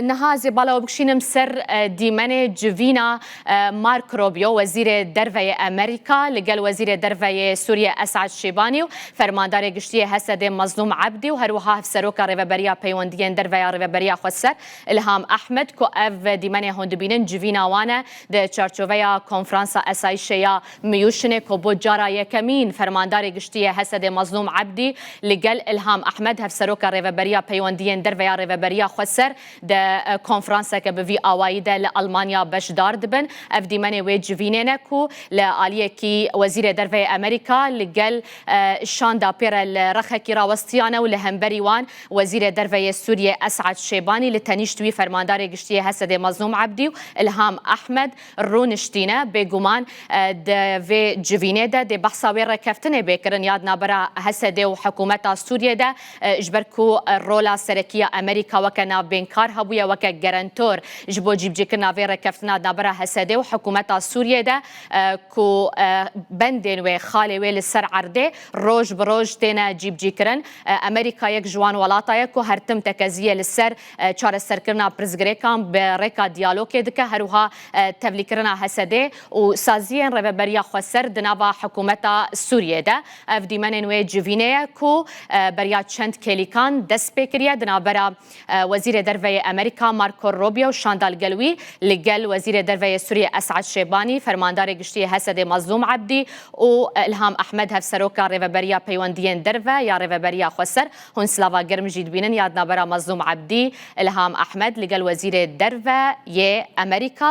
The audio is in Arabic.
نهازي بالا بكشينم سر ديماني جوفينا مارك روبيو وزير درفي أمريكا لقال وزير درفي سوريا أسعد شيباني فرماندار قشتيه هسد مظلوم عبدي وهروها سروكا ريفابريا بيونديان درفي ريفابريا خسر إلهام أحمد كو أف ديماني هندبينن جوفينا وانا د تشارشوفيا كونفرانسا أسايشيا ميوشني كوبو جارا يكمين فرماندار قشتيه هسد مظلوم عبدي لقال إلهام أحمد هف سروكا ريفابريا بيونديان درفي ريفابريا خسر د كونفرانسا كبفي أوايدة لألمانيا باش داردبن اف ديماني ويج فينينكو لآلية كي وزير درفي أمريكا لقال شاندا بيرا الرخكي راوستيانا ولهمبري وان وزير درفي سوريا أسعد شيباني لتنيشتوي فرماندار قشتيه هسد مظلوم عبدي إلهام أحمد رونشتينا بيقومان د في جفينيدا د بحثا وير كفتنه بكرن يادنا برا هسد وحكومة سوريا دا اجبركو الرولا سركية أمريكا وكنا بينكار هبويا وكا جرانتور جبو جيب جيكنا فيرا كفتنا دابرا هسده وحكومة سوريا دا كو بندين وخالي ويل السر عرده روج بروج تينا جيب جيكرن أمريكا يك جوان ولاتا يكو هرتم تكازية للسر چار السر كرنا برزگريكام بريكا ديالوكي دكا هروها تفليكرنا هسده وسازيين ريفابريا خسر دنابا حكومة سوريا دا اف ديمانين وي جوفينيا كو بريا چند كيليكان دس بكريا دنابرا وزير درفي أمريكا ماركو روبيو شاندال قلوي لقال وزير درفي سوريا أسعد شيباني فرماندار قشتي هسد مظلوم عبدي وإلهام أحمد هف سروكا ريفابريا بيونديان درفا يا ريفابريا خسر هون سلافا قرم جيد بينن يادنا برا مظلوم عبدي إلهام أحمد لقال وزير درفا يا أمريكا